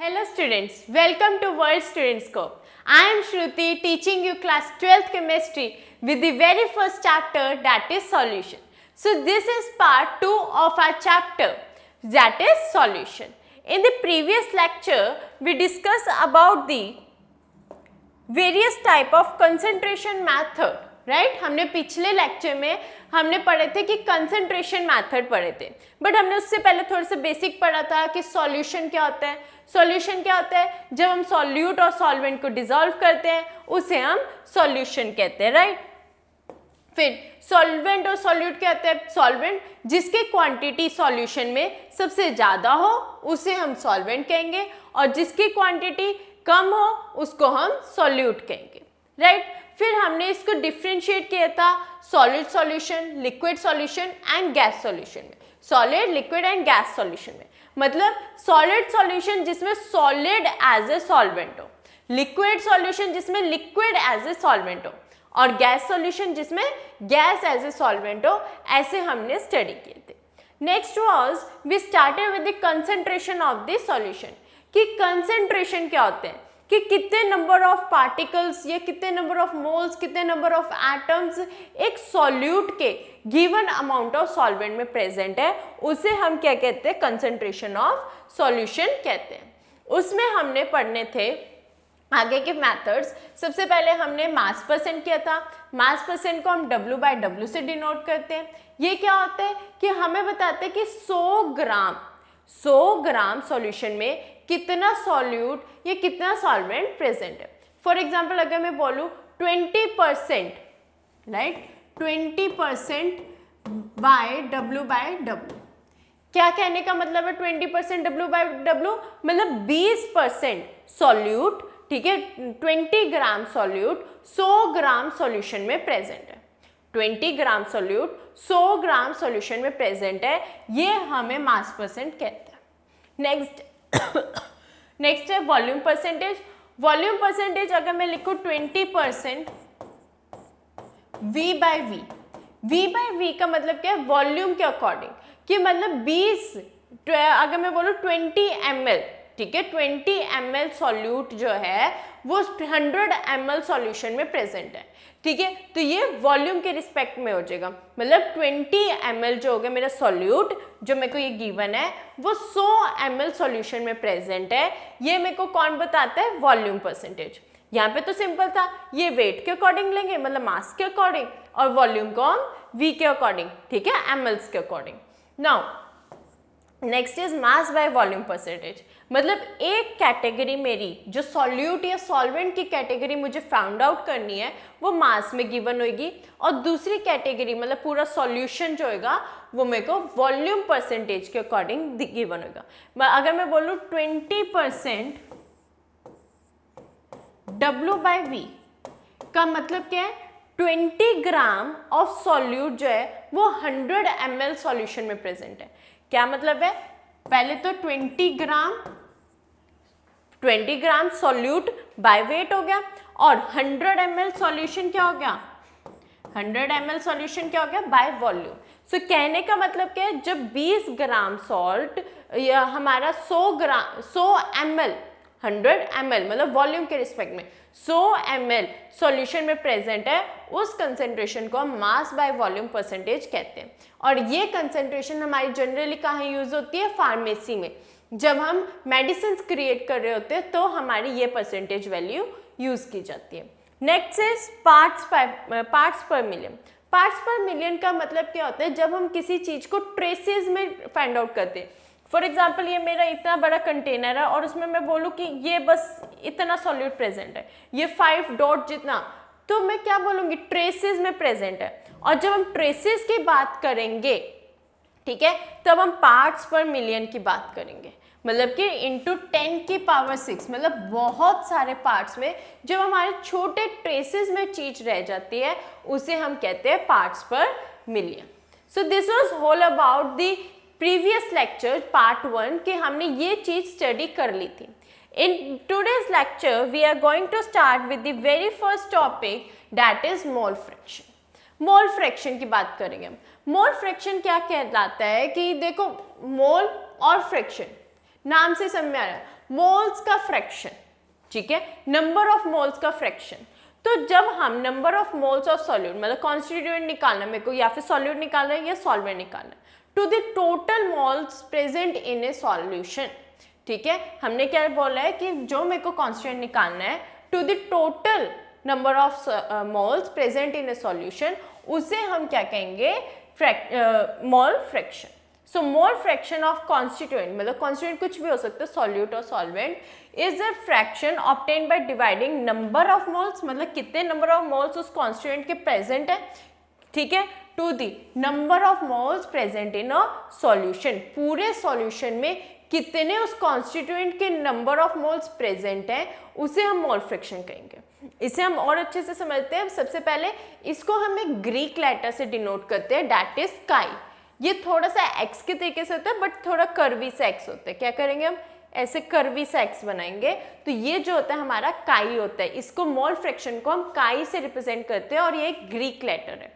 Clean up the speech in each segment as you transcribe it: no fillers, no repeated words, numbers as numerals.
Hello students, welcome to World Student Scope. I am Shruti teaching you class 12th chemistry with the very first chapter, that is solution. So this is part 2 of our chapter, that is solution. In the previous lecture, we discussed about the various type of concentration method. Right हमने पिछले lecture में हमने पढ़े थे कि concentration method पढ़े थे, but हमने उससे पहले थोड़ा सा बेसिक पढ़ा था कि सॉल्यूशन क्या होता है. सॉल्यूशन क्या होता है? जब हम सॉल्यूट और सॉल्वेंट को डिसॉल्व करते हैं उसे हम सॉल्यूशन कहते हैं. राइट फिर सॉल्वेंट और सॉल्यूट क्या होता है? सॉल्वेंट जिसके क्वांटिटी सॉल्यूशन में सबसे ज़्यादा हो उसे हम सॉल्वेंट कहेंगे, और जिसकी क्वांटिटी कम हो उसको हम सॉल्यूट कहेंगे. राइट फिर हमने इसको डिफ्रेंशिएट किया था solid solution, liquid solution and gas solution में. Solid, liquid and gas solution में मतलब सॉलिड सॉल्यूशन जिसमें सॉलिड एज ए सॉल्वेंट हो, लिक्विड सॉल्यूशन जिसमें लिक्विड एज ए सॉल्वेंट हो, और गैस सॉल्यूशन जिसमें गैस एज ए सॉल्वेंट हो. ऐसे हमने स्टडी किए थे. Next was we started with the concentration of the solution. कि कंसंट्रेशन क्या होते हैं कि कितने नंबर ऑफ पार्टिकल्स या कितने नंबर ऑफ मोल्स, कितने नंबर ऑफ एटम्स एक सॉल्यूट के गिवन अमाउंट ऑफ सॉल्वेंट में प्रेजेंट है, उसे हम क्या कहते हैं? कंसंट्रेशन ऑफ सॉल्यूशन कहते हैं. उसमें हमने पढ़ने थे आगे के मेथड्स. सबसे पहले हमने मास परसेंट किया था. मास परसेंट को हम W/W से डिनोट करते हैं. ये क्या होता है कि हमें बताते हैं कि 100 ग्राम सॉल्यूशन में कितना सॉल्यूट या कितना सॉल्वेंट प्रेजेंट है. फॉर एग्जाम्पल अगर मैं बोलूँ 20%, राइट 20% बाय W/W. क्या कहने का मतलब है 20% W/W? मतलब 20% सॉल्यूट, ठीक है, 20 ग्राम सॉल्यूट 100 ग्राम सॉल्यूशन में प्रेजेंट है. 20 ग्राम सॉल्यूट 100 ग्राम सॉल्यूशन में प्रेजेंट है, ये हमें मास परसेंट कहते हैं. नेक्स्ट है वॉल्यूम परसेंटेज. वॉल्यूम परसेंटेज अगर मैं लिखूँ 20% V/V. V/V का मतलब क्या है? वॉल्यूम के अकॉर्डिंग, कि मतलब 20, अगर मैं बोलूँ 20 ml, ठीक है, 20 ml सॉल्यूट जो है वो 100 ml सॉल्यूशन में प्रेजेंट है. ठीक है, तो ये वॉल्यूम के रिस्पेक्ट में हो जाएगा. मतलब 20 ml जो हो गया मेरा सॉल्यूट, जो मेरे को ये गिवन है वो 100 ml सॉल्यूशन में प्रेजेंट है. ये मेरे को कौन बताता है? Volume percentage. यहाँ पे तो सिंपल था, ये वेट के अकॉर्डिंग लेंगे, मतलब मास के अकॉर्डिंग, और वॉल्यूम को हम वी के अकॉर्डिंग, ठीक है, mls के according. Now next is mass by volume percentage. मतलब एक कैटेगरी मेरी जो सॉल्यूट या सॉल्वेंट की कैटेगरी मुझे फाउंड आउट करनी है वो मास में गिवन होगी, और दूसरी कैटेगरी मतलब पूरा सॉल्यूशन जो होगा वो मेरे को वॉल्यूम परसेंटेज के अकॉर्डिंग गिवन होगा. अगर मैं बोलूँ 20% W/V का मतलब क्या है? 20 ग्राम ऑफ सॉल्यूट जो है वो 100 ml सॉल्यूशन में प्रेजेंट है. क्या मतलब है? पहले तो 20 ग्राम सॉल्यूट बाय वेट हो गया, और 100 ml सॉल्यूशन क्या हो गया? 100 ml सॉल्यूशन क्या हो गया? By volume. सो कहने का मतलब क्या है? जब 20 ग्राम सॉल्ट या हमारा 100 ml 100 ml मतलब वॉल्यूम के रिस्पेक्ट में 100 ml सॉल्यूशन में प्रेजेंट है, उस कंसेंट्रेशन को हम मास बाय वॉल्यूम परसेंटेज कहते हैं. और ये कंसेंट्रेशन हमारी जनरली कहाँ यूज होती है? फार्मेसी में. जब हम मेडिसिन क्रिएट कर रहे होते हैं तो हमारी ये परसेंटेज वैल्यू यूज की जाती है. Next is parts per million. Parts per million का मतलब क्या होता है? जब हम किसी चीज को ट्रेसेस में फाइंड आउट करते हैं. फॉर एग्जाम्पल ये मेरा इतना बड़ा कंटेनर है और उसमें मैं बोलूँ कि ये बस इतना सॉल्यूट प्रेजेंट है, ये 5 डॉट जितना, तो मैं क्या बोलूँगी? ट्रेसेस में प्रेजेंट है. और जब हम ट्रेसेस की बात करेंगे, ठीक है, तब हम पार्ट्स पर मिलियन की बात करेंगे. मतलब कि इंटू 10⁶, मतलब बहुत सारे पार्ट्स में जब हमारे छोटे ट्रेसेस में चीज रह जाती है उसे हम कहते हैं parts per million. So this was whole about the previous lecture part 1 कि हमने ये चीज स्टडी कर ली थी. In today's lecture we are going to start with the very first topic, that is mole fraction. Mole fraction की बात करेंगे हम. मोल फ्रैक्शन क्या कहलाता है कि देखो, मोल और फ्रैक्शन नाम से समझ में आ रहा है. मोल्स का फ्रैक्शन, ठीक है, नंबर ऑफ मोल्स का फ्रैक्शन। तो जब हम number of moles of solute मतलब कॉन्स्टिट्यूएंट निकालना मेरे को, या फिर सॉल्यूट निकालना है या सॉल्वेंट निकालना है, to the total moles present in a solution, ठीक है, हमने क्या बोला है कि जो मेरे को कॉन्स्टिट्यूएंट निकालना है to the total number of moles present in a solution, उसे हम क्या कहेंगे, mole fraction. So mole fraction of constituent मतलब कॉन्स्टिट्यूएंट कुछ भी हो सकता है, सॉल्यूट और solvent, is a fraction obtained by dividing number of moles, मतलब कितने नंबर ऑफ मोल्स उस कॉन्स्टिट्यूएंट के प्रेजेंट है, ठीक है, to the number of moles present in a solution, पूरे सॉल्यूशन में कितने उस कॉन्स्टिट्यूएंट के नंबर ऑफ मोल्स प्रेजेंट हैं, उसे हम मोल फ्रैक्शन कहेंगे। इसे हम और अच्छे से समझते हैं। सबसे पहले इसको हम एक ग्रीक लेटर से डिनोट करते हैं, दैट इज काई। ये थोड़ा सा एक्स के तरीके से होता है बट थोड़ा कर्वी सा एक्स होता है। क्या करेंगे हम, ऐसे कर्वी सा एक्स बनाएंगे, तो ये जो होता है हमारा काई होता है। इसको मोल फ्रैक्शन को हम काई से रिप्रेजेंट करते हैं और ये एक ग्रीक लेटर है,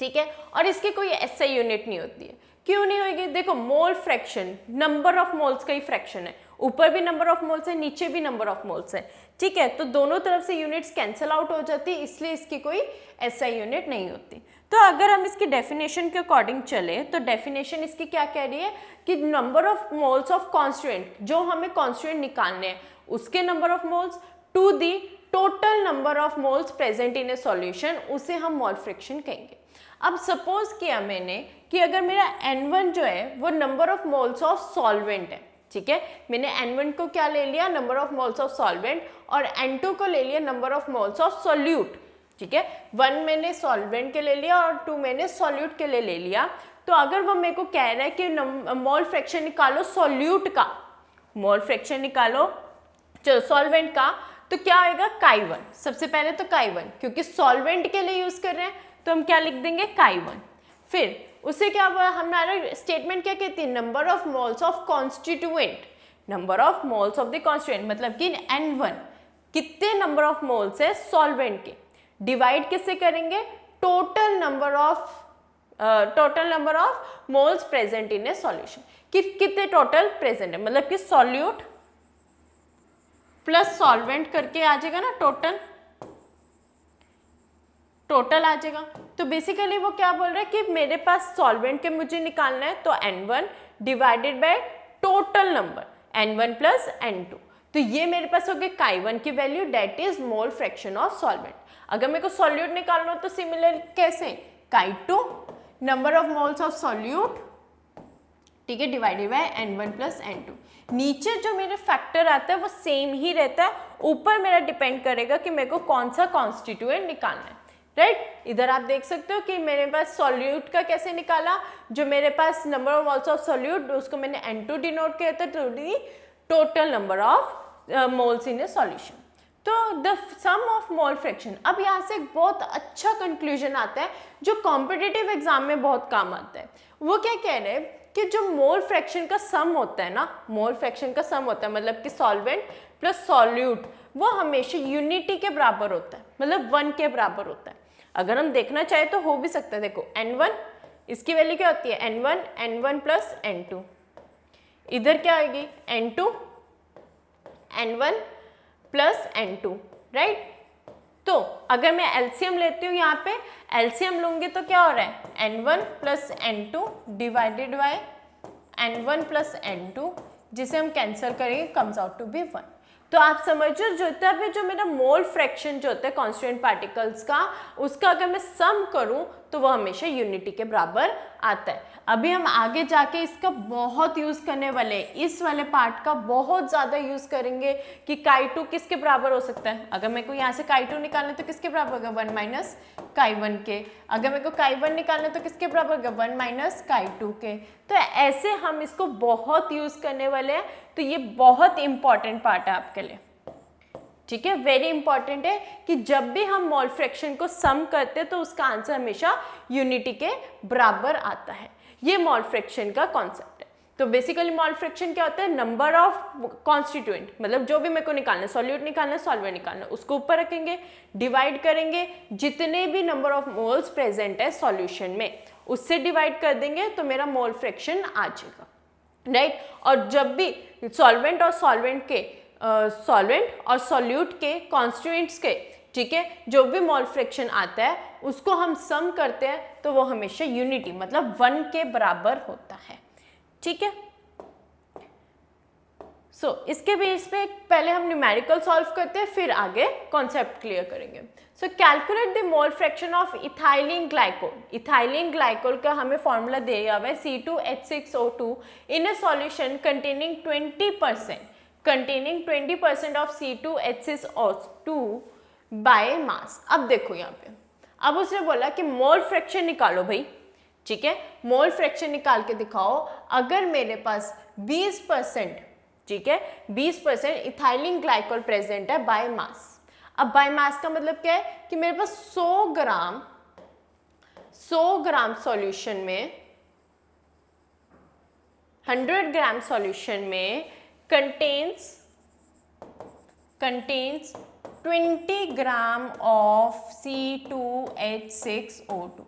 ठीक है, और इसकी कोई ऐसा यूनिट नहीं होती है। क्यों नहीं होगी, देखो mole fraction number of moles का ही फ्रैक्शन है, ऊपर भी नंबर ऑफ मोल्स है, नीचे भी नंबर ऑफ मोल्स है, ठीक है, तो दोनों तरफ से यूनिट्स कैंसिल आउट हो जाती है, इसलिए इसकी कोई ऐसा यूनिट नहीं होती। तो अगर हम इसकी डेफिनेशन के अकॉर्डिंग चले तो डेफिनेशन इसकी क्या कह रही है कि number of moles of constituent, जो हमें कॉन्स्टिट्यूएंट निकालने हैं उसके number of moles to the total number of moles present in a solution, उसे हम मोल फ्रैक्शन कहेंगे। अब सपोज किया मैंने कि अगर मेरा N1 जो है वो number of moles of solvent है, ठीक है, मैंने N1 को क्या ले लिया, number of moles of solvent, और N2 को ले लिया number of moles of solute, ठीक है, 1 मैंने सॉल्वेंट के ले लिया और 2 मैंने सोल्यूट के लिए ले लिया। तो अगर वो मेरे को कह रहा है कि मोल फ्रैक्शन निकालो सोल्यूट का, मोल फ्रैक्शन निकालो चलो सॉल्वेंट का, तो क्या आएगा, काई1। सबसे पहले तो काई1, क्योंकि सॉल्वेंट के लिए यूज कर रहे हैं तो हम क्या लिख देंगे, काई1। फिर उसे क्या हमारा स्टेटमेंट क्या कहती है, number of moles of constituent, number of moles of the constituent, मतलब कि N1 कितने नंबर ऑफ मोल्स है सॉल्वेंट के, डिवाइड किससे करेंगे, total number of moles present in a solution, कितने टोटल प्रेजेंट है, मतलब कि सॉल्यूट प्लस सॉल्वेंट करके आ जाएगा ना, टोटल आ जाएगा। तो बेसिकली वो क्या बोल रहा है कि मेरे पास सॉल्वेंट के मुझे निकालना है, तो N1 divided by total number N1 plus N2, तो ये मेरे पास हो गया काई1 की value, that is mole fraction of solvent. अगर मेरे को सॉल्यूट निकालना हो तो सिमिलर कैसे, काई2 number of moles of solute, ठीक है, divided by N1 plus N2। नीचे जो मेरे फैक्टर आता है वो सेम ही रहता है, ऊपर मेरा डिपेंड करेगा कि मेरे को कौन सा कॉन्स्टिट्यूएंट निकालना है, राइट। इधर आप देख सकते हो कि मेरे पास सॉल्यूट का कैसे निकाला, जो मेरे पास number of moles of solute उसको मैंने N2 डिनोट किया था, total number of moles in a solution. तो the sum of mole fraction, अब यहाँ से एक बहुत अच्छा कंक्लूजन आता है जो कॉम्पिटिटिव एग्जाम में बहुत काम आता है। वो क्या कह रहे हैं कि जो मोल फ्रैक्शन का सम होता है ना, मोल फ्रैक्शन का सम होता है मतलब कि सॉल्वेंट प्लस सॉल्यूट, वो हमेशा यूनिटी के बराबर होता है, मतलब 1 के बराबर होता है। अगर हम देखना चाहे तो हो भी सकता है, देखो N1 इसकी वैल्यू क्या होती है, N1 प्लस N2, इधर क्या आएगी N1 प्लस N2, राइट। तो अगर मैं एलसीएम लेती हूँ, यहाँ पे एलसीएम लूंगी तो क्या हो रहा है, N1 plus N2 divided by N1 plus N2, जिसे हम कैंसिल करेंगे कम्स आउट टू बी 1। तो आप समझो जो मेरा मोल फ्रैक्शन जो होता है कॉन्स्टिट्यूएंट पार्टिकल्स का, उसका अगर मैं सम करूं तो वो हमेशा यूनिटी के बराबर आता है। अभी हम आगे जाके इसका बहुत यूज करने वाले हैं, इस वाले पार्ट का बहुत ज्यादा यूज करेंगे कि काई2 किसके बराबर हो सकता है। अगर मेरे को यहाँ से काई2 निकालना तो किसके बराबर होगा, 1 माइनस काई1 के। अगर मेरे को काई1 निकालना तो किसके बराबर होगा, 1 माइनस काई2 के। तो ऐसे हम इसको बहुत यूज करने वाले हैं, तो ये बहुत इंपॉर्टेंट पार्ट है आपके लिए, ठीक है, वेरी इंपॉर्टेंट है कि जब भी हम मोल फ्रैक्शन को सम करते हैं तो उसका आंसर हमेशा यूनिटी के बराबर आता है। ये मोल फ्रैक्शन का कॉन्सेप्ट है। तो बेसिकली मोल फ्रैक्शन क्या होता है, नंबर ऑफ कॉन्स्टिट्यूएंट, मतलब जो भी मेरे को निकालना है, सॉल्यूट निकालना है, सॉल्वेंट निकालना है, उसको ऊपर रखेंगे, डिवाइड करेंगे, जितने भी नंबर ऑफ मोल्स प्रेजेंट है सॉल्यूशन में उससे डिवाइड कर देंगे तो मेरा मोल फ्रैक्शन आ जाएगा, राइट। और जब भी सॉल्वेंट और सॉल्यूट के कॉन्स्टिट्यूएंट्स के, ठीक है, जो भी मोल फ्रैक्शन आता है उसको हम सम करते हैं तो वो हमेशा यूनिटी मतलब 1 के बराबर होता है, ठीक है। सो इसके बेस पे पहले हम न्यूमेरिकल सॉल्व करते हैं, फिर आगे कॉन्सेप्ट क्लियर करेंगे। सो calculate the mole fraction of ethylene glycol. Ethylene glycol का हमें फॉर्मूला दिया हुआ है C2H6O2 in a solution containing 20% of C2H6O2 by mass. अब देखो यहाँ पे, अब उसने बोला कि मोल फ्रैक्शन निकालो भाई, ठीक है, मोल फ्रैक्शन निकाल के दिखाओ। अगर मेरे पास 20%, ठीक है, 20% इथाइलिन ग्लाइकोल प्रेजेंट है बाय मास। अब बाय मास का मतलब क्या है कि मेरे पास 100 ग्राम सॉल्यूशन में, 100 ग्राम सॉल्यूशन में कंटेन्स 20 ग्राम ऑफ C2H6O2।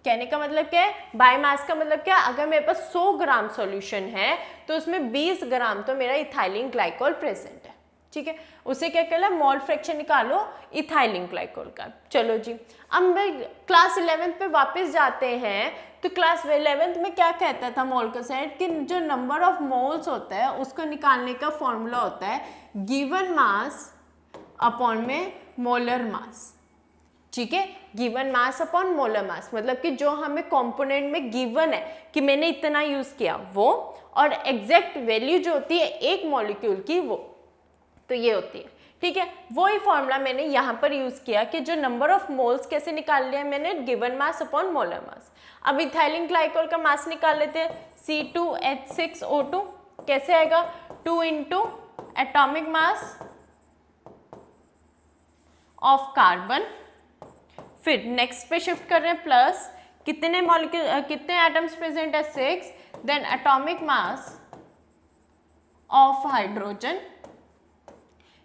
कहने का मतलब क्या है, बाय मास का मतलब क्या है, अगर मेरे पास 100 ग्राम सॉल्यूशन है तो उसमें 20 ग्राम तो मेरा इथाइलिन ग्लाइकोल प्रेजेंट है, ठीक है। उसे क्या कहला, मोल फ्रैक्शन निकालो इथाइलिन ग्लाइकोल का। चलो जी, अब मैं क्लास 11th पे वापस जाते हैं तो क्लास 11th में क्या कहता था मोल का सेट कि जो नंबर ऑफ मोल्स होता है उसको निकालने का फॉर्मूला होता है गिवन मास अपॉन में मोलर मास, ठीक है। गिवन मास अपॉन मोलर मास मतलब कि जो हमें कंपोनेंट में गिवन है कि मैंने इतना यूज किया वो, और एग्जैक्ट वैल्यू जो होती है एक मॉलिक्यूल की वो, तो ये होती है, ठीक है। वही फॉर्मूला मैंने यहाँ पर यूज किया कि जो नंबर ऑफ मोल्स कैसे निकाल लिया मैंने, गिवन मास अपॉन मोलर मास। अब इथाइलिन ग्लाइकोल का मास निकाल लेते हैं, C2H6O2 कैसे आएगा, 2 into atomic mass of carbon, फिर नेक्स्ट पे शिफ्ट कर रहे हैं प्लस, कितने मॉलिक्यूल कितने एटम्स प्रेजेंट है 6, then atomic mass of hydrogen,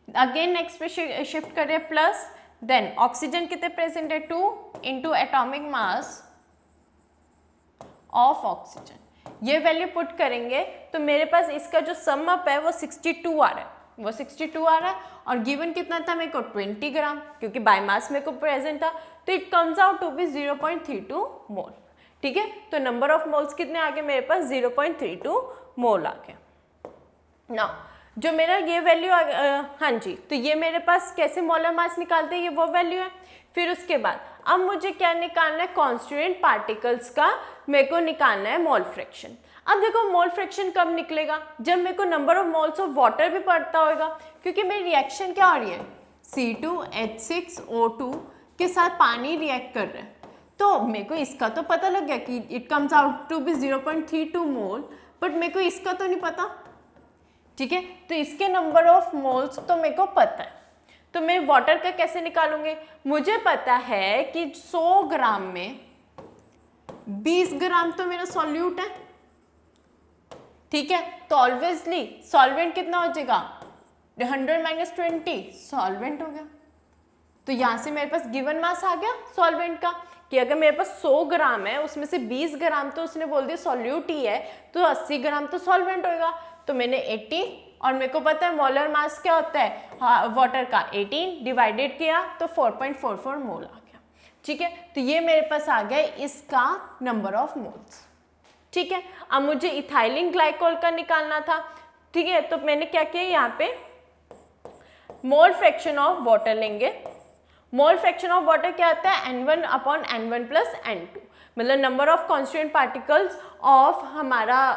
again next पे शिफ्ट कर रहे हैं प्लस, देन ऑक्सीजन कितने प्रेजेंट है 2 into atomic mass of oxygen. ये वैल्यू पुट करेंगे तो मेरे पास इसका जो सम अप है वो 62 आ रहा है, वो 62 आ रहा है। और गिवन कितना था मेरे को 20 ग्राम, क्योंकि बाय मास मेरे को प्रेजेंट था, तो it comes out to be 0.32 mole, ठीक है। तो नंबर ऑफ मोल्स कितने आ गए मेरे पास, 0.32 मोल आ गए। नाउ जो मेरा ये वैल्यू हाँ जी, तो ये मेरे पास कैसे मोलर मास निकालते हैं, ये वो वैल्यू है। फिर उसके बाद अब मुझे क्या निकालना है, कॉन्स्टिट्यूएंट पार्टिकल्स का मेरे को निकालना है मोल फ्रैक्शन। अब देखो मोल फ्रैक्शन कब निकलेगा, जब मेरे को number of moles of water भी पड़ता होगा, क्योंकि मेरी रिएक्शन क्या हो रही है, C2H6O2 के साथ पानी रिएक्ट कर रहा है, तो मेरे को इसका तो पता लग गया कि it comes out to be 0.32 mole, but मेरे को इसका तो नहीं पता, ठीक है। तो इसके नंबर ऑफ मोल्स तो मेरे को पता है, तो मैं वाटर का कैसे निकालूंगी, मुझे पता है कि 100 ग्राम में 20 ग्राम तो मेरा सॉल्यूट है, ठीक है। तो ऑब्वियसली सॉल्वेंट कितना हो जाएगा, 100 माइनस 20 सॉल्वेंट हो गया। तो यहाँ से मेरे पास गिवन मास आ गया सॉल्वेंट का, कि अगर मेरे पास 100 ग्राम है उसमें से 20 ग्राम तो उसने बोल दिया सॉल्यूट ही है, तो 80 ग्राम तो सॉल्वेंट होगा। तो मैंने 80, और मेरे को पता है मोलर मास क्या होता है वाटर का, 18 डिवाइडेड किया तो 4.44 मोल आ गया, ठीक है। तो ये मेरे पास आ गया इसका नंबर ऑफ मोल्स, ठीक है। अब मुझे इथाइलिन ग्लाइकोल का निकालना था, ठीक है। तो मैंने क्या किया, यहाँ पे मोल फ्रैक्शन ऑफ वाटर लेंगे। मोल फ्रैक्शन ऑफ वाटर क्या आता है, N1 upon N1 plus N2, मतलब number of constituent particles of हमारा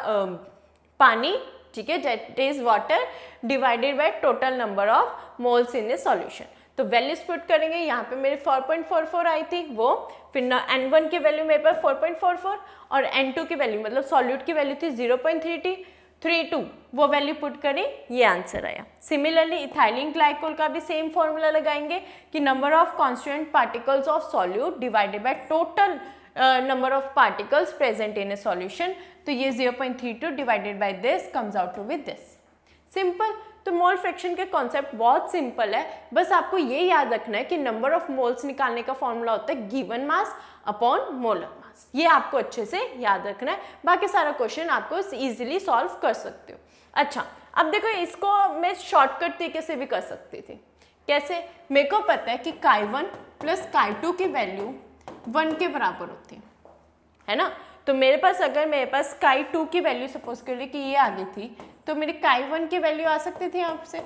पानी, ठीक है, that is water divided by total number of moles in a solution. तो वैल्यूज पुट करेंगे, यहाँ पे मेरे 4.44 आई थी वो, फिर N1 की वैल्यू मेरे पास 4.44 और N2 की वैल्यू मतलब सॉल्यूट की वैल्यू थी 0.32, वो वैल्यू पुट करें, ये आंसर आया। सिमिलरली इथाइलिन ग्लाइकोल का भी सेम फॉर्मूला लगाएंगे कि number of constituent particles of solute divided by total number of particles present in a solution, तो ये 0.32 divided by this comes out to be this. Simple. तो mole fraction के concept बहुत simple है, बस आपको ये याद रखना है कि नंबर ऑफ मोल्स निकालने का फॉर्मूला होता है given mass upon molar mass. Mass. ये आपको अच्छे से याद रखना है, बाकी सारा क्वेश्चन आपको इजीली सॉल्व कर सकते हो। अच्छा, अब देखो इसको मैं शॉर्टकट तरीके से भी कर सकती थी। कैसे? मेरे को पता है कि chi1 प्लस chi2 की वैल्यू 1 के बराबर होती है ना। तो मेरे पास अगर मेरे पास chi2 की वैल्यू सपोज कर ली कि ये आ गई थी, तो मेरी chi1 की वैल्यू आ सकती थी आपसे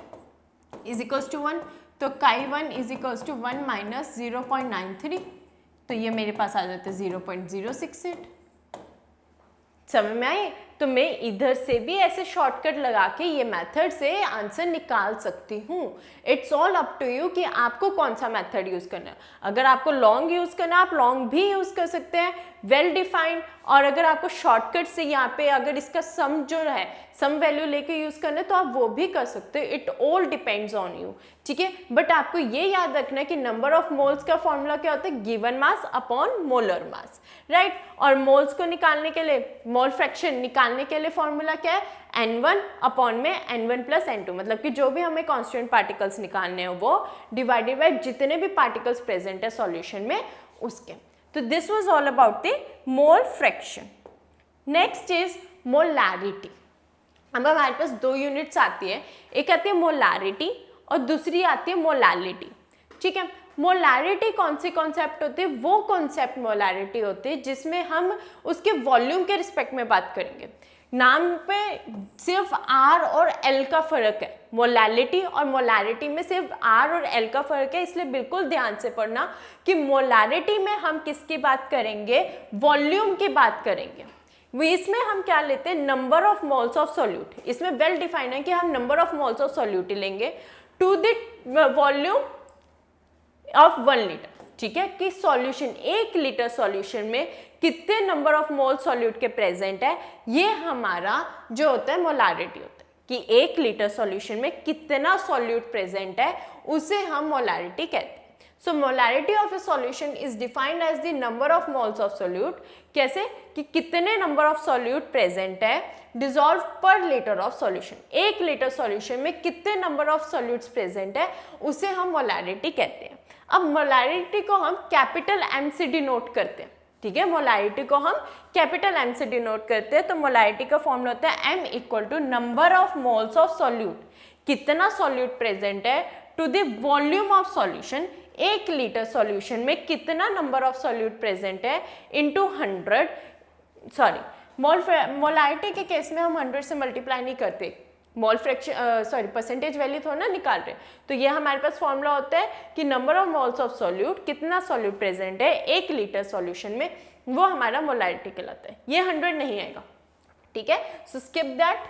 इज इक्वल्स टू 1। तो chi1 is equals to 1 minus 0.93, तो ये मेरे पास आ जाते 0.068। समझ में आई? तो मैं इधर से भी ऐसे शॉर्टकट लगा के ये मेथड से आंसर निकाल सकती हूँ। It's all up to you कि आपको कौन सा मेथड यूज करना है। अगर आपको लॉन्ग यूज करना है आप लॉन्ग भी यूज कर सकते हैं, वेल डिफाइंड। और अगर आपको शॉर्टकट से यहाँ पे अगर इसका सम जो है सम वैल्यू लेके यूज करना है तो आप वो भी कर सकते हो। It all depends on you, ठीक है। बट आपको ये याद रखना है कि नंबर ऑफ मोल्स का फॉर्मूला क्या होता है? गिवन मास अपॉन मोलर मास, राइट। और मोल्स को निकालने के लिए, मोल फ्रैक्शन निकालने के लिए फॉर्मूला क्या है? n1 अपॉन में n1 प्लस n2, मतलब कि जो भी हमें कांस्टेंट पार्टिकल्स निकालने हैं वो डिवाइडेड बाय जितने भी पार्टिकल्स प्रेजेंट है सॉल्यूशन में उसके। तो this was all about the mole fraction. Next is molarity. अब हमारे पास दो यूनिट्स आती है, एक आती है मोलैरिटी और दूसरी आती है मोलैलिटी, ठीक है। मोलैरिटी कौन सी कॉन्सेप्ट होती है? वो कॉन्सेप्ट मोलैरिटी होती है जिसमें हम उसके वॉल्यूम के रिस्पेक्ट में बात करेंगे। नाम पे सिर्फ R और L का फर्क है, मोलैलिटी और मोलैरिटी में सिर्फ R और L का फर्क है, इसलिए बिल्कुल ध्यान से पढ़ना कि मोलैरिटी में हम किसकी बात करेंगे? वॉल्यूम की बात करेंगे। इसमें हम क्या लेते हैं? Number of moles of solute. इसमें वेल डिफाइंड है कि हम number of moles of solute लेंगे to the volume of 1 litre, ठीक है। कि सॉल्यूशन 1 लीटर सॉल्यूशन में कितने नंबर ऑफ मोल सॉल्यूट के प्रेजेंट है, ये हमारा जो होता है मोलैरिटी होता है। कि 1 लीटर सॉल्यूशन में कितना सॉल्यूट प्रेजेंट है उसे हम मोलैरिटी कहते हैं। So molarity of a solution is defined as the number of moles of solute. कैसे? कि कितने नंबर ऑफ सॉल्यूट प्रेजेंट है dissolve per litre of solution. 1 litre solution में कितने नंबर ऑफ सॉल्यूट्स प्रेजेंट है उसे हम मोलैरिटी कहते हैं। अब मोलैरिटी को हम कैपिटल M से डिनोट करते हैं, ठीक है। मोलैरिटी को हम कैपिटल M से डिनोट करते हैं। तो मोलैरिटी का फॉर्मूला होता है M equal to number of moles of solute, कितना सॉल्यूट प्रेजेंट है, to the volume of solution. 1 litre solution में कितना नंबर ऑफ सॉल्यूट प्रेजेंट है इनटू 100। सॉरी, मोलैरिटी के केस में हम 100 से मल्टीप्लाई नहीं करते, mole fraction sorry percentage value थोड़ा ना निकाल रहे। तो ये हमारे पास फॉर्मूला होता है कि number of moles of solute, कितना सॉल्यूट प्रेजेंट है 1 लीटर सॉल्यूशन में, वो हमारा मोलैरिटी कहलाता है। ये 100 नहीं आएगा, ठीक है। सो स्किप दैट,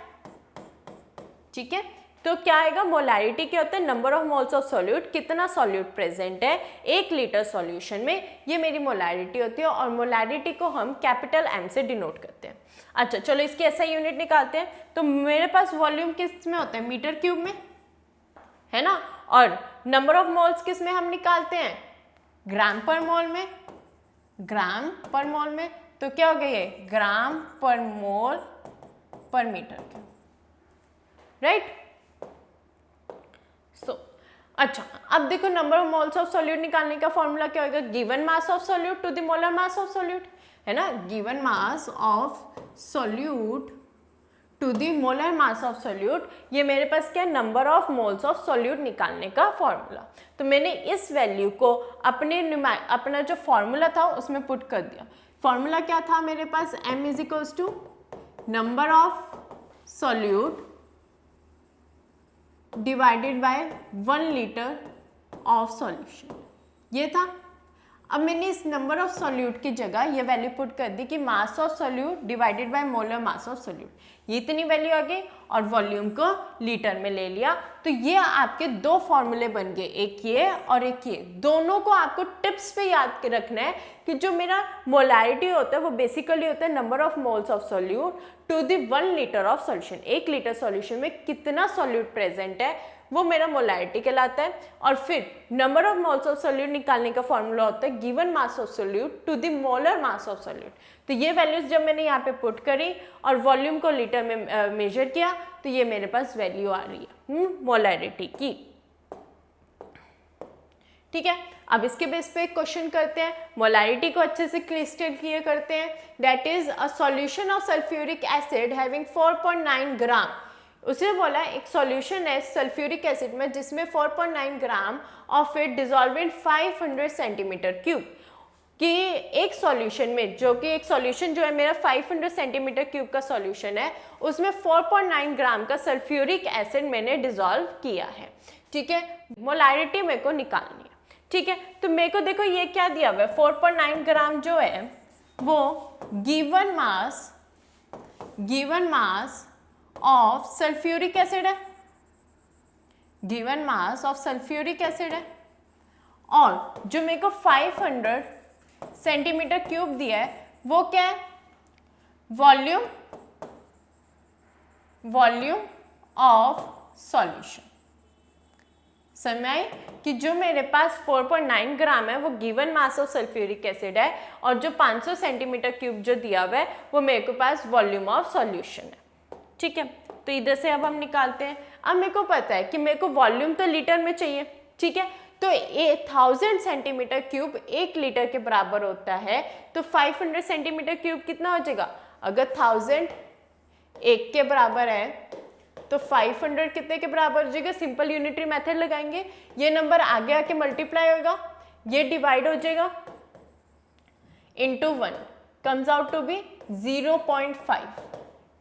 ठीक है। तो क्या आएगा? मोलैरिटी क्या होता है? Number of moles of solute, कितना सॉल्यूट प्रेजेंट है 1 लीटर सॉल्यूशन में, ये मेरी मोलैरिटी होती है। और मोलैरिटी को हम कैपिटल M से डिनोट करते हैं। अच्छा चलो इसकी ऐसा यूनिट निकालते हैं। तो मेरे पास वॉल्यूम किस में होता है? मीटर क्यूब में, है ना। और नंबर ऑफ मोल्स किस में हम निकालते हैं? ग्राम पर मोल में, ग्राम पर मोल में। तो क्या हो गया ये? ग्राम पर मोल पर मीटर क्यूब, राइट। सो अच्छा, अब देखो number of moles of solute निकालने का फॉर्मूला क्या होगा? Given mass of solute to the molar mass of solute, है ना। Given mass of solute to the molar mass of solute, ये मेरे पास क्या है? Number of moles of solute निकालने का फॉर्मूला। तो मैंने इस वैल्यू को अपना जो फॉर्मूला था उसमें पुट कर दिया। फॉर्मूला क्या था मेरे पास? M is equals to number of solute divided by 1 litre of solution, ये था। अब मैंने इस नंबर ऑफ सॉल्यूट की जगह ये वैल्यू पुट कर दी कि मास of solute divided by molar mass of solute, ये इतनी वैल्यू आ गई। और वॉल्यूम को लीटर में ले लिया। तो ये आपके दो फॉर्मूले बन गए, एक ये और एक ये। दोनों को आपको टिप्स पे याद रखना है कि जो मेरा मोलैरिटी होता है वो बेसिकली होता है number of moles of solute to the 1 litre of solution. 1 litre solution में कितना सॉल्यूट प्रेजेंट है वो मेरा मोलैरिटी कहलाता है। और फिर number of moles of solute निकालने का फॉर्मूला होता है given mass of solute to the molar mass of solute. तो ये वैल्यूज जब मैंने यहाँ पे पुट करी और वॉल्यूम को लीटर में मेजर किया तो ये मेरे पास वैल्यू आ रही है मोलैरिटी की, ठीक है। अब इसके बेस पे एक क्वेश्चन करते हैं, मोलैरिटी को अच्छे से क्रिस्टल क्लियर करते हैं। That is a solution of sulphuric acid having 4.9 ग्राम। उसने बोला एक सॉल्यूशन है सल्फ्यूरिक एसिड में जिसमें 4.9 gram of it dissolve in 500 centimetre cube, कि एक सॉल्यूशन में, जो कि एक सॉल्यूशन जो है मेरा 500 सेंटीमीटर क्यूब का सॉल्यूशन है, उसमें 4.9 ग्राम का सल्फ्यूरिक एसिड मैंने डिजॉल्व किया है। ठीक है, मोलैरिटी मेरे को निकालनी है। ठीक है, तो मेरे को देखो ये क्या दिया हुआ है, 4.9 ग्राम जो है वो given mass of sulphuric acid है, given mass of sulphuric acid है, और जो मेरे को 500 सेंटीमीटर क्यूब दिया है वो क्या है, वॉल्यूम ऑफ सॉल्यूशन। समझ आई कि जो मेरे पास 4.9 ग्राम है वो given mass of sulphuric acid है, और जो 500 सेंटीमीटर क्यूब जो दिया हुआ है वो मेरे को पास वॉल्यूम ऑफ सॉल्यूशन है। ठीक है, तो इधर से अब हम निकालते हैं। अब मेरे को पता है कि मेरे को वॉल्यूम तो लीटर में चाहिए। ठीक है, तो 1000 सेंटीमीटर क्यूब 1 लीटर के बराबर होता है, तो 500 सेंटीमीटर क्यूब कितना हो जाएगा, अगर 1000 1 के बराबर है तो 500 कितने के बराबर हो जाएगा, सिंपल यूनिटरी मेथड लगाएंगे, ये नंबर आगे आके मल्टीप्लाई होगा, ये डिवाइड हो जाएगा into 1, comes out to be 0.5।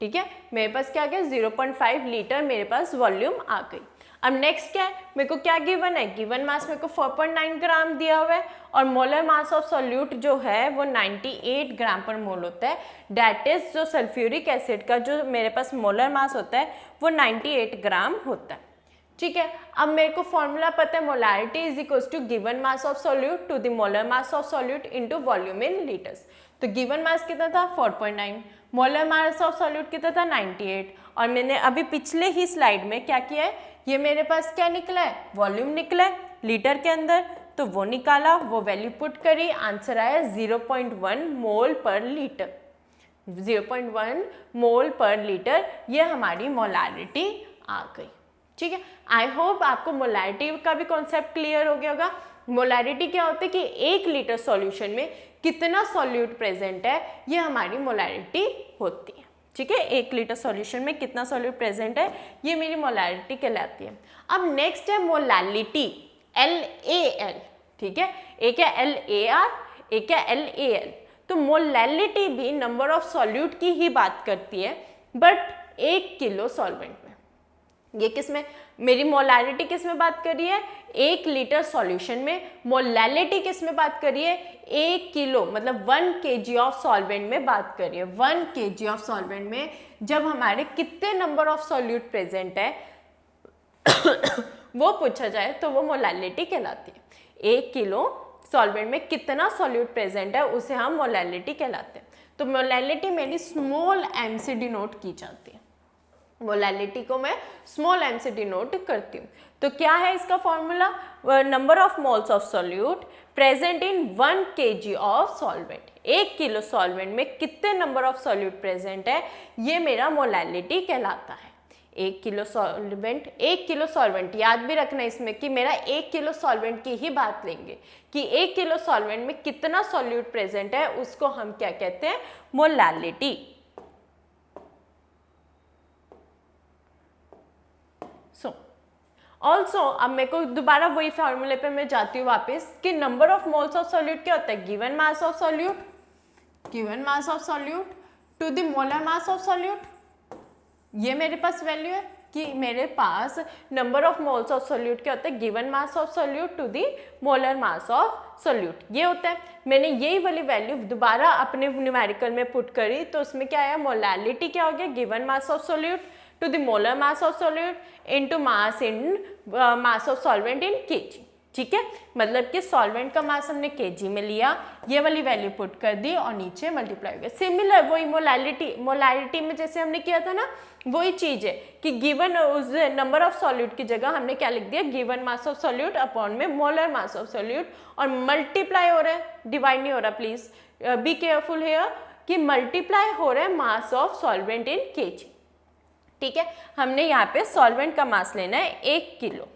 ठीक है, मेरे पास क्या आ गया, 0.5 लीटर मेरे पास वॉल्यूम आ गई। अब नेक्स्ट क्या है, मेरे को क्या गिवन है, गिवन मास मेरे को 4.9 ग्राम दिया हुआ है, और मोलर मास ऑफ सॉल्यूट जो है वो 98 ग्राम पर मोल होता है। डैट इज जो सल्फ्यूरिक एसिड का जो मेरे पास मोलर मास होता है वो 98 ग्राम होता है। ठीक है, अब मेरे को फॉर्मूला पता है, molarity is equals to given mass of solute to the molar mass of solute into volume in litres. तो गिवन मास कितना था 4.9, मोलर मास ऑफ सॉल्यूट कितना था 98, और मैंने अभी पिछले ही स्लाइड में क्या किया है, ये मेरे पास क्या निकला है, वॉल्यूम निकला है लीटर के अंदर, तो वो निकाला, वो वैल्यू पुट करी, आंसर आया 0.1 मोल पर लीटर। 0.1 मोल पर लीटर, ये हमारी मोलैरिटी आ गई। ठीक है, आई होप आपको मोलैरिटी का भी कॉन्सेप्ट क्लियर हो गया होगा। मोलैरिटी क्या होती है कि 1 लीटर सॉल्यूशन में कितना सॉल्यूट प्रेजेंट है, ये हमारी मोलैरिटी होती है। ठीक है, 1 लीटर सॉल्यूशन में कितना सॉल्यूट प्रेजेंट है, ये मेरी मोलैरिटी कहलाती है। अब नेक्स्ट है मोलैलिटी, LAL। ठीक है, एक है LAR, एक है LAL। तो मोलैलिटी भी नंबर ऑफ सॉल्यूट की ही बात करती है, बट 1 किलो सॉल्वेंट में। ये किस में, मेरी मोलैरिटी किस में बात करी है, 1 लीटर सॉल्यूशन में। मोलैलिटी किस में बात करी है, 1 किलो मतलब 1 kg ऑफ सॉल्वेंट में बात करी है। 1 kg ऑफ सॉल्वेंट में जब हमारे कितने नंबर ऑफ सॉल्यूट प्रेजेंट है वो पूछा जाए तो वो मोलैलिटी कहलाती है। 1 किलो सॉल्वेंट में कितना सॉल्यूट प्रेजेंट है उसे हम मोलैलिटी कहलाते हैं। तो मोलैलिटी मेरी स्मॉल m से डिनोट की जाती है, मोलैलिटी को मैं स्मॉल m से डिनोट करती हूँ। तो क्या है इसका formula, number of moles of solute present in 1 kg of solvent. 1 kilo solvent में कितने नंबर ऑफ सॉल्यूट प्रेजेंट है, ये मेरा मोलैलिटी कहलाता है। 1 किलो सॉल्वेंट, 1 किलो सॉल्वेंट, याद भी रखना इसमें कि मेरा 1 किलो सॉल्वेंट की ही बात लेंगे कि 1 किलो सॉल्वेंट में कितना सॉल्यूट प्रेजेंट है, उसको हम क्या कहते हैं, मोलैलिटी। ऑल्सो अब मेरे को दोबारा वही फॉर्मूले पे मैं जाती हूँ वापस कि number of moles of solute क्या होता है, given mass of solute, given mass of solute to the molar mass of solute. ये मेरे पास वैल्यू है कि मेरे पास number of moles of solute क्या होता है, given mass of solute to the molar mass of solute, ये होता है। मैंने यही वाली वैल्यू दोबारा अपने न्यूमेरिकल में पुट करी तो उसमें क्या आया, मोलैलिटी क्या हो गया, given mass of solute to the molar mass of solute into mass of solvent in kg। ठीक है, मतलब कि सॉल्वेंट का मास हमने kg में लिया, ये वाली वैल्यू पुट कर दी और नीचे मल्टीप्लाई हो गया। सिमिलर वही मोलैलिटी में जैसे हमने किया था ना, वही चीज है कि गिवन उस नंबर ऑफ सॉल्यूट की जगह हमने क्या लिख दिया, given mass of solute upon में मोलर मास ऑफ सॉल्यूट, और मल्टीप्लाई हो रहा है, डिवाइड नहीं हो रहा। प्लीज बी केयरफुल हियर कि मल्टीप्लाई हो रहा है मास ऑफ सॉल्वेंट इन kg। ठीक है, हमने यहाँ पे सॉल्वेंट का मास लेना है 1 किलो।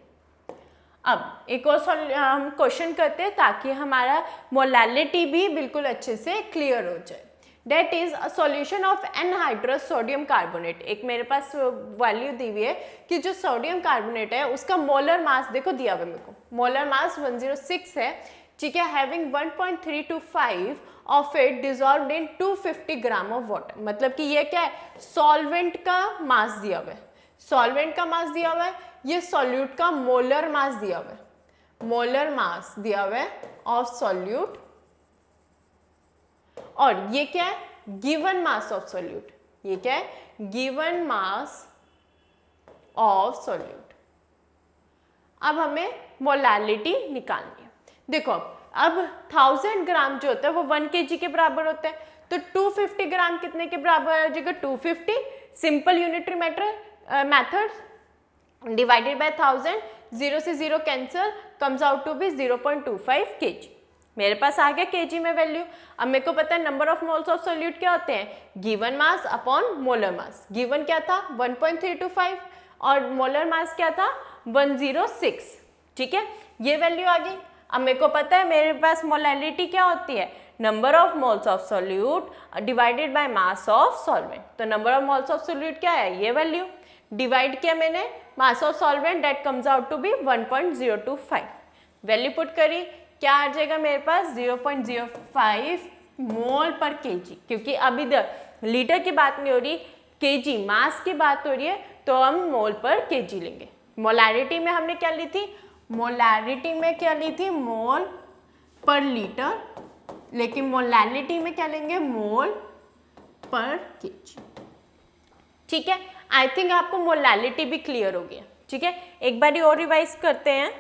अब एक और हम क्वेश्चन करते हैं ताकि हमारा मोलैलिटी भी बिल्कुल अच्छे से क्लियर हो जाए। That is a solution of anhydrous sodium carbonate। एक मेरे पास वैल्यू दी हुई है कि जो सोडियम कार्बोनेट है उसका मोलर मास देखो दिया हुआ मेरे को, मोलर मास 106 है, ठीक है, having 1.325 of it dissolved in 250 gram of water. मतलब कि ये क्या है, सॉल्वेंट का मास दिया हुआ है, सॉल्वेंट का मास दिया हुआ है, ये सॉल्यूट का मोलर मास दिया हुआ है, मोलर मास दिया हुआ है ऑफ सॉल्यूट, और ये क्या है, गिवन मास ऑफ सॉल्यूट, ये क्या है, गिवन मास ऑफ सॉल्यूट। अब हमें मोलैलिटी निकालनी है। देखो अब 1000 ग्राम जो होता है वो 1 kg के बराबर होता है, तो 250 ग्राम कितने के बराबर आ जाएगा, 250। Simple unitary method divided by 1000, 0 से 0 cancel, comes out to be 0.25 kg। मेरे पास आ गया केजी में वैल्यू। अब मेरे को पता है number of moles of solute क्या होते हैं, गिवन मास अपॉन मोलर मास। गिवन क्या था 1.325 और मोलर मास क्या था 106, ठीक है, ये वैल्यू आ गई। अब मेरे को पता है मेरे पास मोलैलिटी क्या होती है, number of moles of solute divided by mass of solvent. तो number of moles of solute क्या है, ये वैल्यू, डिवाइड किया मैंने mass of solvent, that comes out to be 1.025। Value put करी, क्या आ जाएगा मेरे पास 0.05 मोल पर केजी, क्योंकि अभी लीटर की बात नहीं हो रही, केजी मास की बात हो रही है, तो हम मोल पर केजी लेंगे। मोलैरिटी में हमने क्या ली थी, मोलैरिटी में क्या ली थी, मोल पर लीटर, लेकिन मोलैलिटी में क्या लेंगे, मोल पर केजी, ठीक है। आई थिंक आपको मोलैलिटी भी क्लियर हो गया, ठीक है। एक बार और रिवाइज करते हैं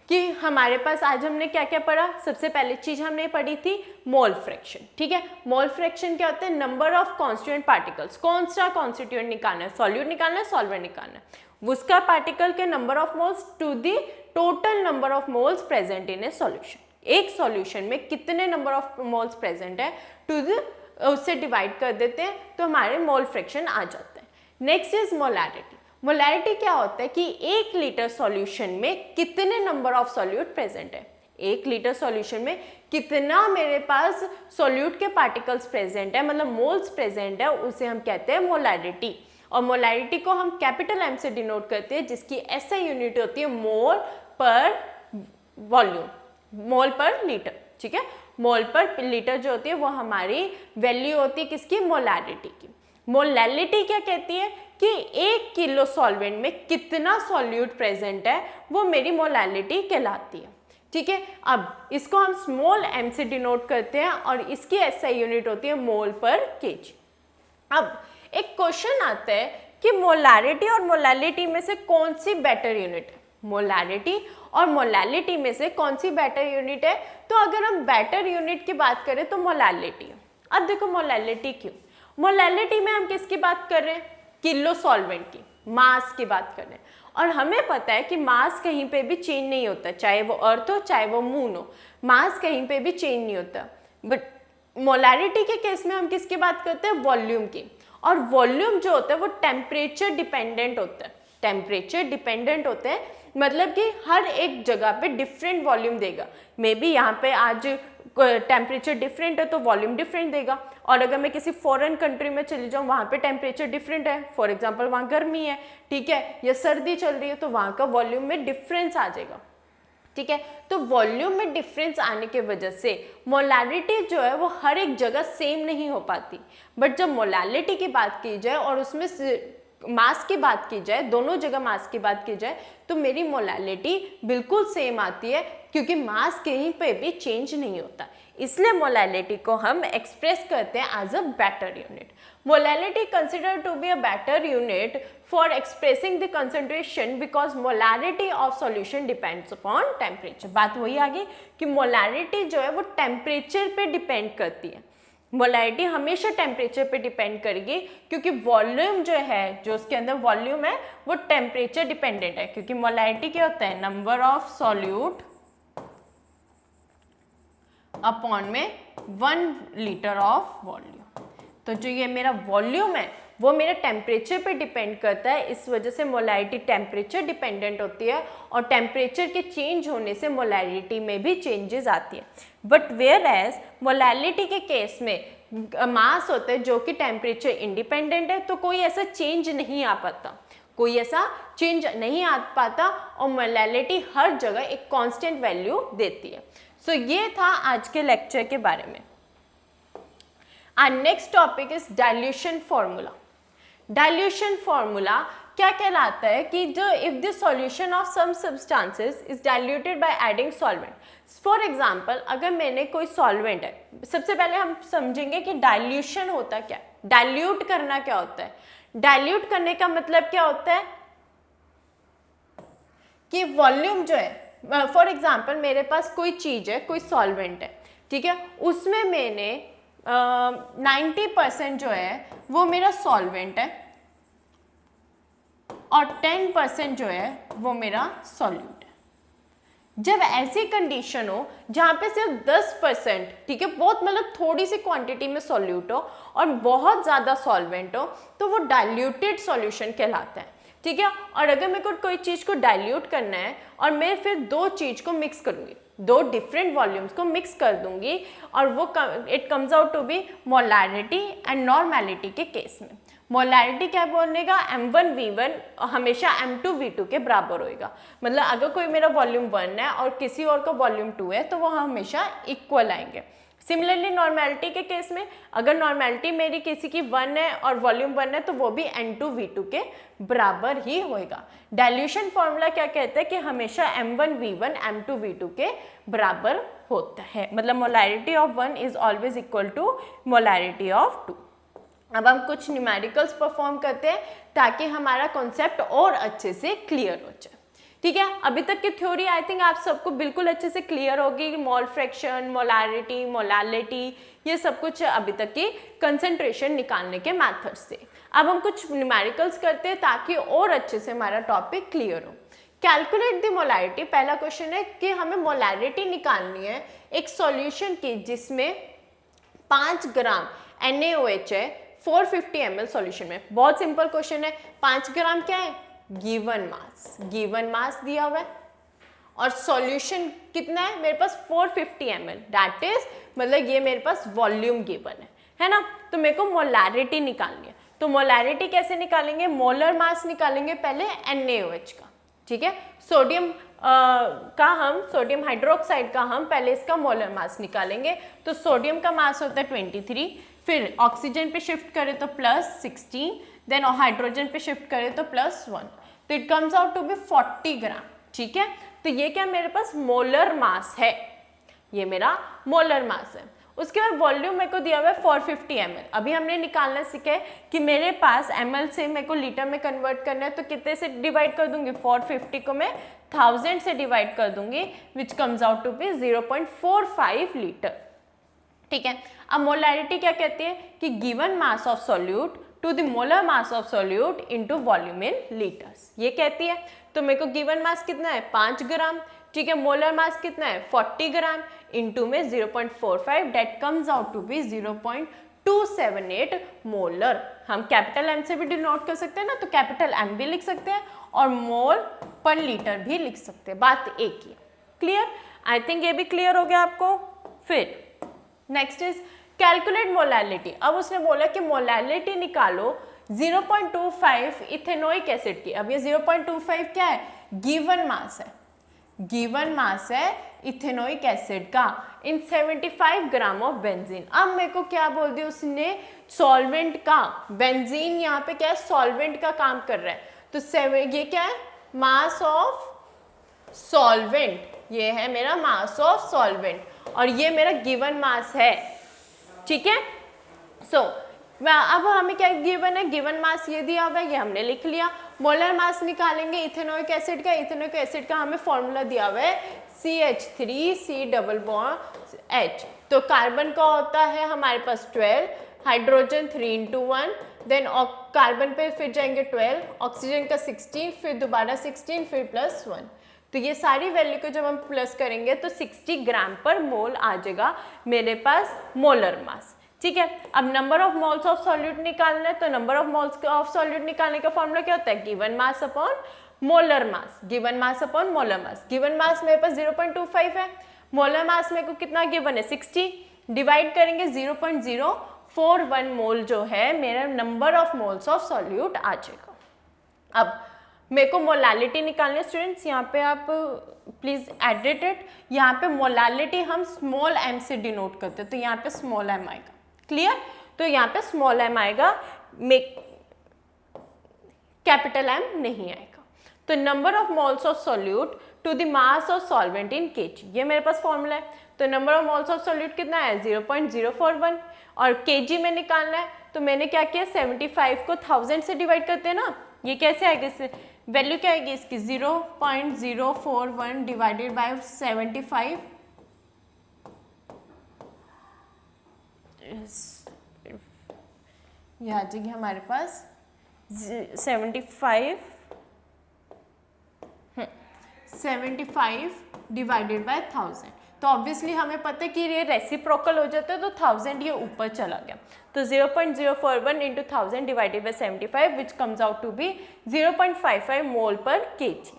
कि हमारे पास आज हमने क्या क्या पढ़ा। सबसे पहली चीज हमने पढ़ी थी मोल फ्रैक्शन, ठीक है। मोल फ्रैक्शन क्या होता है, नंबर ऑफ कॉन्स्टिट्यूएंट पार्टिकल्स, कौन सा कॉन्स्टिट्यूएंट निकालना है, सॉल्यूट निकालना है, सॉल्वेंट निकालना है, उसका पार्टिकल के number of moles to the total number of moles present in a solution. एक सॉल्यूशन में कितने नंबर ऑफ मोल्स प्रेजेंट है टू द, उससे डिवाइड कर देते हैं तो हमारे मोल फ्रैक्शन आ जाता है। Next is molarity. मोलैरिटी क्या होता है कि 1 लीटर सॉल्यूशन में कितने नंबर ऑफ सॉल्यूट प्रेजेंट है, 1 लीटर सॉल्यूशन में कितना मेरे पास सॉल्यूट के पार्टिकल्स प्रेजेंट है, मतलब मोल्स प्रेजेंट है, उसे हम कहते हैं मोलैरिटी। और मोलैरिटी को हम कैपिटल एम से डिनोट करते हैं, जिसकी एसआई यूनिट होती है मोल पर वॉल्यूम, मोल पर लीटर, ठीक है। मोल पर लीटर जो होती है वो हमारी वैल्यू होती है किसकी, मोलैरिटी की। मोलैलिटी क्या कहती है कि 1 किलो सॉल्वेंट में कितना सॉल्यूट प्रेजेंट है, वो मेरी मोलैलिटी कहलाती है, ठीक है। अब इसको हम स्मॉल m से डिनोट करते हैं और इसकी एसआई यूनिट होती है मोल पर केजी। अब एक क्वेश्चन आता है कि मोलैरिटी और मोलैलिटी में से कौन सी बेटर यूनिट है, मोलैरिटी और मोलैलिटी में से कौन सी बेटर यूनिट है। तो अगर हम बेटर यूनिट की बात करें तो मोलैलिटी है। अब देखो मोलैलिटी क्यों, मोलैलिटी में हम किसकी बात कर रहे हैं, किलो सॉल्वेंट की, मास की बात कर रहे हैं, और हमें पता है कि मास कहीं पे भी चेंज नहीं होता, चाहे वो अर्थ हो चाहे वो मून हो, मास कहीं पे भी चेंज नहीं होता। बट मोलैरिटी के केस में हम किसकी बात करते हैं, वॉल्यूम की, और वॉल्यूम जो होता है वो टेम्परेचर डिपेंडेंट होता है, टेम्परेचर डिपेंडेंट होते हैं, मतलब कि हर एक जगह पे डिफरेंट वॉल्यूम देगा। मे बी यहाँ पे आज टेम्परेचर डिफरेंट है तो वॉल्यूम डिफरेंट देगा, और अगर मैं किसी फॉरेन कंट्री में चली जाऊँ वहाँ पे टेम्परेचर डिफरेंट है, फॉर एग्जांपल वहाँ गर्मी है, ठीक है, या सर्दी चल रही है, तो वहाँ का वॉल्यूम में डिफरेंस आ जाएगा, ठीक है। तो वॉल्यूम में डिफरेंस आने के वजह से मोलैरिटी जो है वो हर एक जगह सेम नहीं हो पाती। बट जब मोलैलिटी की बात की जाए और उसमें मास की बात की जाए, दोनों जगह मास की बात की जाए, तो मेरी मोलैलिटी बिल्कुल सेम आती है, क्योंकि मास कहीं पे भी चेंज नहीं होता। इसलिए मोलैलिटी को हम एक्सप्रेस करते हैं as a better unit. Molality considered to be a better unit for expressing the concentration because molarity of solution depends upon temperature. बात वही आ गई कि मोलैरिटी जो है वो टेम्परेचर पे डिपेंड करती है, मोलैरिटी हमेशा टेम्परेचर पे डिपेंड करेगी, क्योंकि वॉल्यूम जो है, जो उसके अंदर वॉल्यूम है वो टेम्परेचर डिपेंडेंट है, क्योंकि मोलैरिटी क्या होता है, नंबर ऑफ सॉल्यूट अपॉन में 1 लीटर ऑफ वॉल्यूम। तो जो ये मेरा वॉल्यूम है वो मेरे टेम्परेचर पे डिपेंड करता है, इस वजह से मोलैरिटी टेम्परेचर डिपेंडेंट होती है और टेम्परेचर के चेंज होने से मोलैरिटी में भी चेंजेस आती है। बट वेयर एज मोलैरिटी के केस में मास होता है जो कि टेम्परेचर इंडिपेंडेंट है, तो कोई ऐसा चेंज नहीं आ पाता, कोई ऐसा चेंज नहीं आ पाता और मोलैरिटी हर जगह एक कांस्टेंट वैल्यू देती है। सो ये था आज के लेक्चर के बारे में। Our next topic is dilution formula. Dilution formula क्या कहलाता है कि जो if the solution of some substances is diluted by adding solvent. For example, अगर मैंने कोई solvent है, सबसे पहले हम समझेंगे कि dilution होता क्या है, dilute करना क्या होता है। dilute करने का मतलब क्या होता है कि वॉल्यूम जो है, फॉर एग्जाम्पल मेरे पास कोई चीज़ है, कोई सॉल्वेंट है, ठीक है, उसमें मैंने 90% जो है वो मेरा सॉल्वेंट है और 10% जो है वो मेरा सॉल्यूट है। जब ऐसी कंडीशन हो जहाँ पे सिर्फ 10%, ठीक है, बहुत मतलब थोड़ी सी क्वांटिटी में सॉल्यूट हो और बहुत ज़्यादा सॉल्वेंट हो, तो वो डाइल्यूटेड सॉल्यूशन कहलाता है, ठीक है। और अगर मेरे को कोई चीज़ को डाइल्यूट करना है और मैं फिर दो चीज़ को मिक्स करूँगी, दो डिफरेंट वॉल्यूम्स को मिक्स कर दूंगी और वो it comes out to be molarity and normality के केस में। मोलैरिटी क्या बोलेगा, M1V1 हमेशा M2V2 के बराबर होएगा। मतलब अगर कोई मेरा वॉल्यूम 1 है और किसी और का वॉल्यूम 2 है तो वो हमेशा इक्वल आएंगे। सिमिलरली नॉर्मैलिटी के केस में अगर नॉर्मैलिटी मेरी किसी की 1 है और वॉल्यूम 1 है तो वो भी N2V2 के बराबर ही होएगा। डाइल्यूशन फॉर्मूला क्या कहता है कि हमेशा M1V1 M2V2 के बराबर होता है, मतलब molarity of 1 is always equal to molarity of 2। अब हम कुछ न्यूमेरिकल्स परफॉर्म करते हैं ताकि हमारा कॉन्सेप्ट और अच्छे से क्लियर हो जाए, ठीक है। अभी तक की थ्योरी आई थिंक आप सबको बिल्कुल अच्छे से क्लियर होगी, मोल फ्रैक्शन, मोलैरिटी, मोलैलिटी, ये सब कुछ अभी तक की कंसंट्रेशन निकालने के मेथड से। अब हम कुछ न्यूमेरिकल्स करते हैं ताकि और अच्छे से हमारा टॉपिक क्लियर हो। कैलकुलेट द मोलैरिटी, पहला क्वेश्चन है कि हमें मोलैरिटी निकालनी है एक सॉल्यूशन की जिसमें 5 ग्राम NaOH है 450 ml सॉल्यूशन में। बहुत सिंपल क्वेश्चन है, 5 ग्राम क्या है, गिवन मास, गिवन मास दिया हुआ है और सॉल्यूशन कितना है मेरे पास 450 ml, दैट इज मतलब ये मेरे पास वॉल्यूम गिवन है ना। तो मेरे को मोलैरिटी निकालनी है, तो मोलैरिटी कैसे निकालेंगे, मोलर मास निकालेंगे पहले NaOH का, ठीक है। सोडियम सोडियम हाइड्रोक्साइड का हम पहले इसका मोलर मास निकालेंगे। तो सोडियम का मास होता है 23, फिर ऑक्सीजन पे शिफ्ट करें तो +16, देन हाइड्रोजन पे शिफ्ट करें तो +1, तो it comes out to be 40 gram, ठीक है। तो ये क्या मेरे पास मोलर मास है, ये मेरा मोलर मास है। उसके बाद वॉल्यूम मेरे को दिया हुआ है 450 ml। अभी हमने निकालना सीखा है कि मेरे पास ml से मेरे को लीटर में कन्वर्ट करना है, तो कितने से डिवाइड कर दूंगी, 450 को मैं 1000 से डिवाइड कर दूंगी, which comes out to be 0.45 litre, ठीक है। अब मोलैरिटी क्या कहती है कि given mass of solute to the molar mass of solute into volume in litres, ये कहती है। तो मेरे को गिवन मास कितना है 5 ग्राम, ठीक है, मोलर मास कितना है 40 ग्राम, इनटू में 0.45, that comes out to be 0.278 molar. हम कैपिटल M से भी डिनोट कर सकते हैं ना, तो कैपिटल M भी लिख सकते हैं और मोल पर लीटर भी लिख सकते हैं, बात एक ही। क्लियर, आई थिंक ये भी क्लियर हो गया आपको। फिर नेक्स्ट इज कैलकुलेट मोलैलिटी। अब उसने बोला कि मोलैलिटी निकालो 0.25 इथेनोइक एसिड की। अब ये 0.25 क्या है, गिवन मास है, गिवन मास है इथेनोइक एसिड का इन 75 ग्राम ऑफ बेंजीन। अब मेरे को क्या बोल दिया उसने, सॉल्वेंट का, बेंजीन यहाँ पे क्या है सॉल्वेंट का काम कर रहा है, तो ये क्या है मास ऑफ सॉल्वेंट, ये है मेरा मास ऑफ सॉल्वेंट और ये मेरा गिवन मास है, ठीक है। सो अब हमें क्या गिवन है, गिवन मास ये दिया हुआ है, ये हमने लिख लिया। मोलर मास निकालेंगे इथेनोइक एसिड का, इथेनोइक एसिड का हमें फॉर्मूला दिया हुआ है CH3C+H। तो कार्बन का होता है हमारे पास 12, हाइड्रोजन 3:1, देन कार्बन पे फिर जाएंगे 12, ऑक्सीजन का 16, फिर दोबारा 16, फिर +1। तो ये सारी वैल्यू को जब हम प्लस करेंगे तो 60 ग्राम पर मोल आ जाएगा मेरे पास मोलर मास, ठीक है। अब number of moles of solute निकालना है, तो number of moles of solute निकालने का फॉर्मूला क्या होता है, गिवन मास अपॉन मोलर मास, गिवन मास अपॉन मोलर मास। गिवन मास मेरे पास 0.25 है, मोलर मास मेरे को कितना गिवन है 60, डिवाइड करेंगे 0.041 मोल जो है मेरा number of moles of solute आ जाएगा। अब मेरे को मोलालिटी निकालने स्टूडेंट्स, यहाँ पे आप प्लीज एडिट इट, यहाँ पे मोलालिटी हम स्मॉल m से डिनोट करते हैं, तो यहाँ पे स्मॉल m आएगा, क्लियर। तो यहाँ पे स्मॉल m आएगा, कैपिटल M नहीं आएगा। तो number of moles of solute to the mass of solvent in kg, ये मेरे पास फॉर्मूला है। तो number of moles of solute कितना है 0.041 और kg में निकालना है, तो मैंने क्या किया 75 को 1000 से डिवाइड करते हैं ना, ये कैसे आएगा, इससे वैल्यू क्या आएगी इसकी 0.041 डिवाइडेड बाय 75, ये आ जाएगी हमारे पास 75 डिवाइडेड बाय 1000। तो ऑब्वियसली हमें पता है कि ये रेसिप्रोकल हो जाता है, तो 1000 ये ऊपर चला गया, तो 0.041 into 1000 divided by 75 which comes out to be 0.55 mole per kg.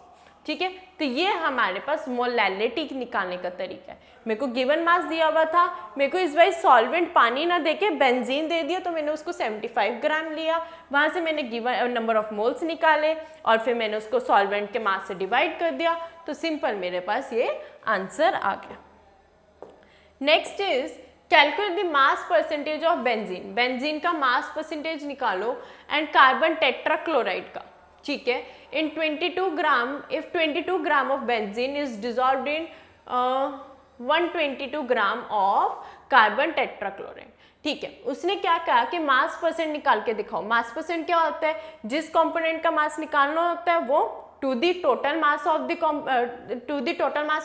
ठीक है, तो ये हमारे पास मोलैलिटी निकालने का तरीका है। मेरे को गिवन मास दिया हुआ था, मेरे को इस बार सॉल्वेंट पानी ना देके बेंजीन दे दिया, तो मैंने उसको 75 ग्राम लिया, वहाँ से मैंने गिवन नंबर ऑफ मोल्स निकाले और फिर मैंने उसको सॉल्वेंट के मास से डिवाइड कर दिया, तो सिंपल मेरे पास ये आंसर आ गया। Next is calculate the mass percentage of benzene, benzene का मास परसेंटेज निकालो एंड कार्बन टेट्राक्लोराइड का, ठीक है, in 22 gram, if 22 gram of benzene is dissolved in 122 gram of carbon tetrachloride. ठीक है, उसने क्या कहा कि मास परसेंट निकाल के दिखाओ। मास परसेंट क्या होता है, जिस कंपोनेंट का मास निकालना होता है वो to the total mass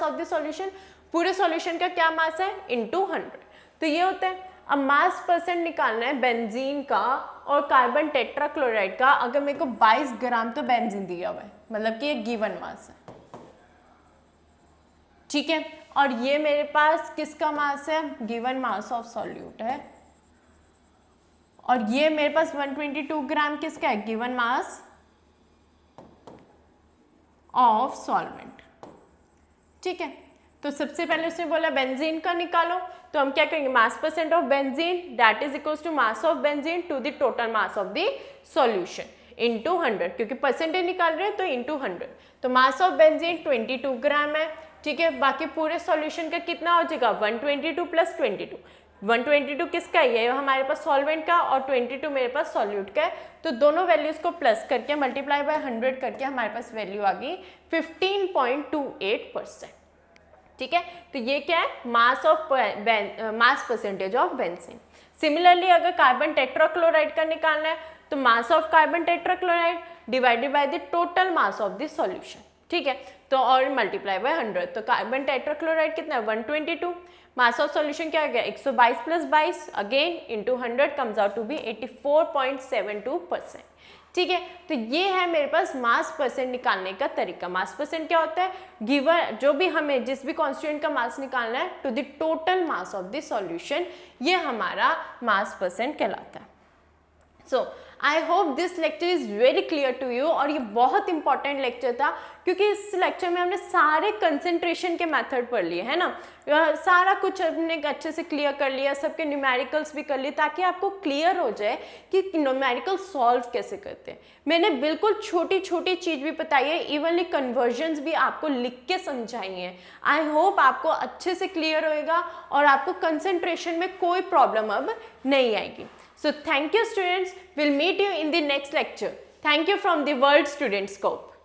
of the solution, पूरे सॉल्यूशन का क्या मास है इनटू 100, तो ये होता है। अब मास परसेंट निकालना है बेंजीन का और कार्बन टेट्राक्लोराइड का। अगर मेरे को 22 ग्राम तो बेंजीन दिया हुआ है, मतलब कि ये गिवन मास है, ठीक है, और ये मेरे पास किसका मास है, गिवन मास ऑफ सॉल्यूट है, और ये मेरे पास 122 ग्राम किसका है, गिवन मास ऑफ सॉल्वेंट। ठीक है, तो सबसे पहले उसने बोला बेंजीन का निकालो, तो हम क्या करेंगे, mass percent of benzene that is equals to mass of benzene to the total mass of the solution into 100, क्योंकि परसेंटेज निकाल रहे हैं तो इनटू 100। तो मास ऑफ बेंजीन 22 ग्राम है, ठीक है, बाकी पूरे सॉल्यूशन का कितना हो जाएगा 122 प्लस 22, 122 किसका है, ये हमारे पास सॉल्वेंट का, और 22 मेरे पास सॉल्यूट का है, तो दोनों वैल्यूज को प्लस करके मल्टीप्लाई बाय 100 करके हमारे पास वैल्यू आ गई 15.28%। ठीक है, तो ये क्या है, मास परसेंटेज ऑफ बेंजीन। सिमिलरली अगर कार्बन टेट्राक्लोराइड का निकालना है, तो mass of carbon tetrachloride divided by the total mass of the solution, ठीक है, तो और मल्टीप्लाई बाय 100, तो कार्बन टेट्राक्लोराइड कितना है 122, मास ऑफ सॉल्यूशन क्या आ गया 122 plus 22 again into 100 comes out to be 84.72%। ठीक है, तो ये है मेरे पास मास परसेंट निकालने का तरीका। मास परसेंट क्या होता है, गिवन जो भी हमें जिस भी कॉन्स्टिट्यूएंट का मास निकालना है to the total mass of the solution, ये हमारा मास परसेंट कहलाता है। So I hope this lecture is very clear to you, और ये बहुत इंपॉर्टेंट लेक्चर था क्योंकि इस लेक्चर में हमने सारे कंसेंट्रेशन के मेथड पढ़ लिए है ना, सारा कुछ हमने अच्छे से क्लियर कर लिया, सबके न्यूमेरिकल्स भी कर लिए, ताकि आपको क्लियर हो जाए कि न्यूमेरिकल सॉल्व कैसे करते हैं। मैंने बिल्कुल छोटी छोटी चीज़ भी बताई है, इवनली कन्वर्जन्स भी आपको लिख के समझाई हैं। आई होप आपको अच्छे से क्लियर होएगा और आपको कंसेंट्रेशन में कोई प्रॉब्लम अब नहीं आएगी। So thank you students, we'll meet you in the next lecture. Thank you from the World Student Scope.